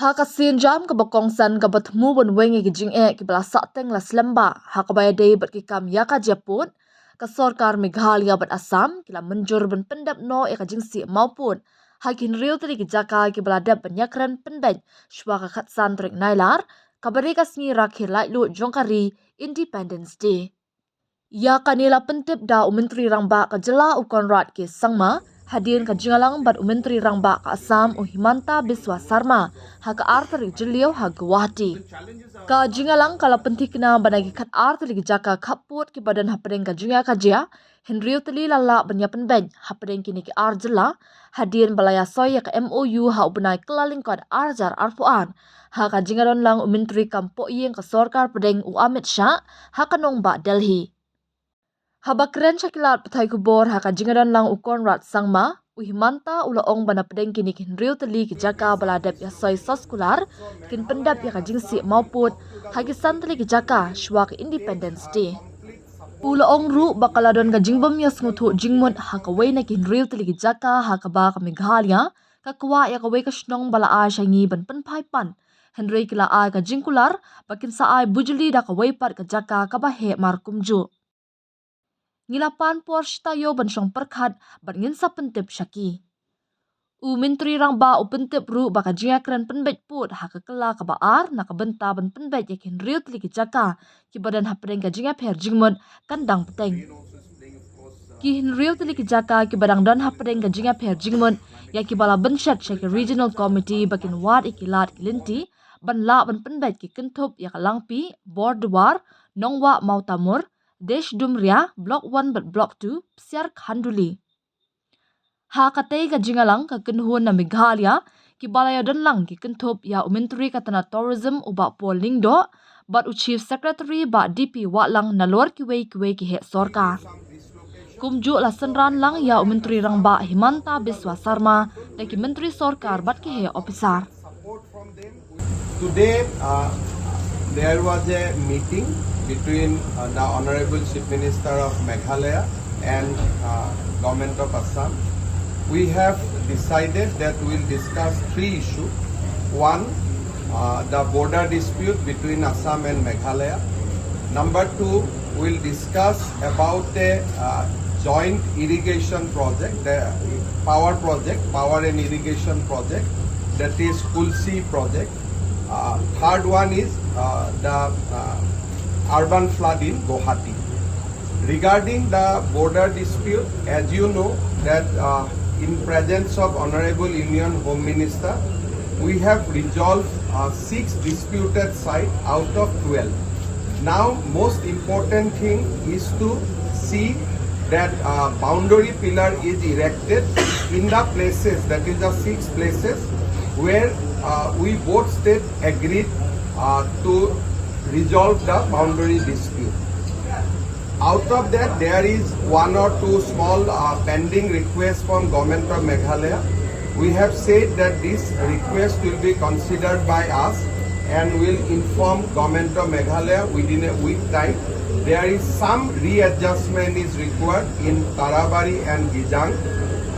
Ha ka sin jam ka bakong san ka batmu bon wengi ki jing ki bala sa teng la slamba ha ka baya day bat ki kam ya ka japun ka sarkar Meghalaya bat Assam kila Mynjur ban pendap no ka jing si mawpud ha kin riu tali ki jaka ki bala dap banyakran penbaj shwa ka khatsan trek nailar ka bari ka sngi rakhir lai lu jongkari Independence Day. Ya kanila pentip da umentri rangba ka jela ukon rat ke sangma hadin ka jingalang bat umentri rangba ka Assam Himanta Biswa Sarma ha ka artari jeliau ha Guwahati. Ka jingalang kala pentikna banagi khat artari ki jaka khappud ki badan hapreng ka jinga ka jia henriu tali lala banyapen ben hapreng kini ki arjela hadin balaya soya ka MOU ha ubnai kelaling kod arjar arfuan ha ka jingalon lang umentri kampo yeng ka sarkar pedeng u Amit Shah ha kanong ba Delhi. Habakren Syllad pathai kubor ha ka jingadan lang ukon rat sangma Himanta ulaong bana pedeng kini kin riu tali ki jaka baladap ya soy soskular kin pendap ya ka jingsi mawpud ha ki santali ki jaka shwa ki Independence Day. Ulaong ru bakaladon ka jingbom ya smuthu jingmut ha ka wena kin riu tali ki jaka ha ka ba ka Meghalaya ka kwa ya ka we ka shnong bala a shangi ban penpai pan Henry kila a ka jingkular bakin sa ai bujuli da ka weipat ka jaka ka ba he markumju. Ngilapan porsta yo bansyong perkhat bat ngin sa pentip syaki. Mentri rang ba pentip ru baka jingakran penbet put ha ka kala ka baar na ka benta ban penbet yakin riut li ki jaka ki badan hapreng ka jinga pher jingmut kandang peteng. Ki riut li ki jaka ki badang dan hapreng ka jinga pher jingmut ya ki bala benshat syaki regional committee bakin ward ikilat kilinti ban la ban penbet ki kentup ya ka langpi bordwar nongwa mautamur Desh Dumria, Block 1 but Block 2, Psiar Khanduli. Ha katay ka jingalang ka kenhun na Meghalaya, ki balaya dan lang ki kentup ya umentri katana tourism uba po lingdo, but u chief secretary ba DP watlang nalor kiwe ki he sorka. Kumju la senran lang ya umentri rang ba Himanta Biswa Sarma, da ki menteri sorkar bat ki he officer. Today, there was a meeting between the Honorable Chief Minister of Meghalaya and Government of Assam. We have decided that we will discuss three issues. One, the border dispute between Assam and Meghalaya. Number two, we will discuss about a joint irrigation project, the power and irrigation project, that is Tulsi project. Third one is the urban flood in Guwahati. Regarding the border dispute, as you know that in presence of Honorable Union Home Minister, we have resolved 6 disputed sites out of 12. Now, most important thing is to see that boundary pillar is erected in the places, that is the 6 places where we both states agreed to resolve the boundary dispute. Out of that, there is 1 or 2 small pending requests from Government of Meghalaya. We have said that this request will be considered by us and will inform Government of Meghalaya within a week time. There is some readjustment is required in Tarabari and Gijang,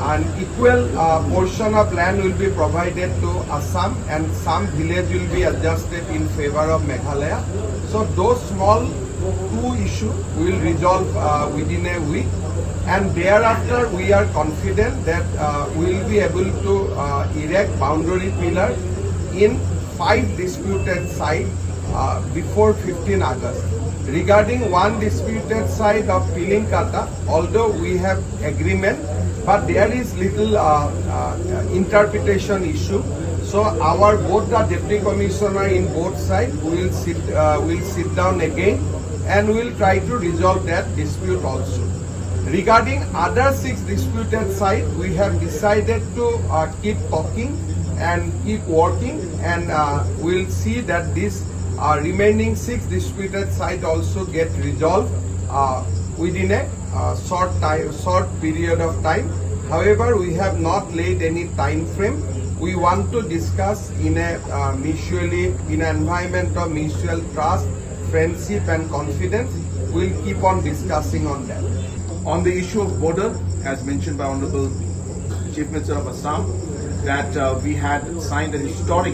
and equal portion of land will be provided to Assam and some village will be adjusted in favor of Meghalaya. So those small 2 issues will resolve within a week, and thereafter we are confident that we will be able to erect boundary pillar in 5 disputed sites before 15 August. Regarding one disputed site of Pilinkata, although we have agreement, but there is little interpretation issue. So our both the deputy commissioner in both sides will sit down again and will try to resolve that dispute also. Regarding other 6 disputed sites, we have decided to keep talking and keep working, and we'll see that this remaining 6 disputed sites also get resolved within a short period of time. However, we have not laid any time frame. We want to discuss in a in an environment of mutual trust, friendship and confidence. We'll keep on discussing on that. On the issue of border, as mentioned by Honorable Chief Minister of Assam that we had signed an historic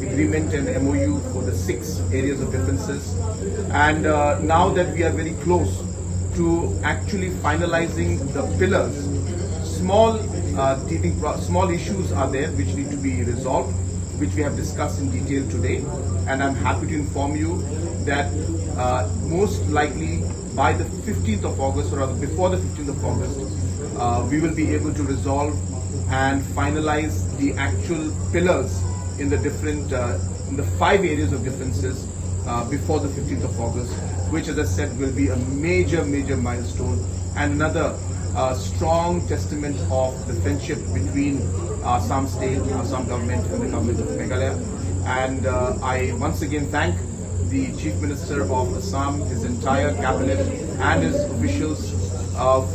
agreement and MOU for the 6 areas of differences. And now that we are very close to actually finalizing the pillars, small issues are there which need to be resolved, which we have discussed in detail today. And I'm happy to inform you that most likely by the 15th of August, or rather before the 15th of August, we will be able to resolve and finalize the actual pillars in the different, in the 5 areas of differences before the 15th of August, which, as I said, will be a major milestone and another strong testament of the friendship between Assam State, Assam government and the government of Meghalaya. And I once again thank the Chief Minister of Assam, his entire cabinet and his officials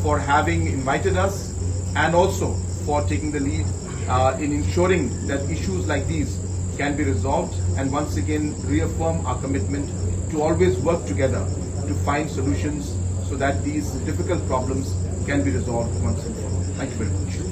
for having invited us, and also for taking the lead in ensuring that issues like these can be resolved, and once again reaffirm our commitment to always work together to find solutions so that these difficult problems can be resolved once and for all. Thank you very much.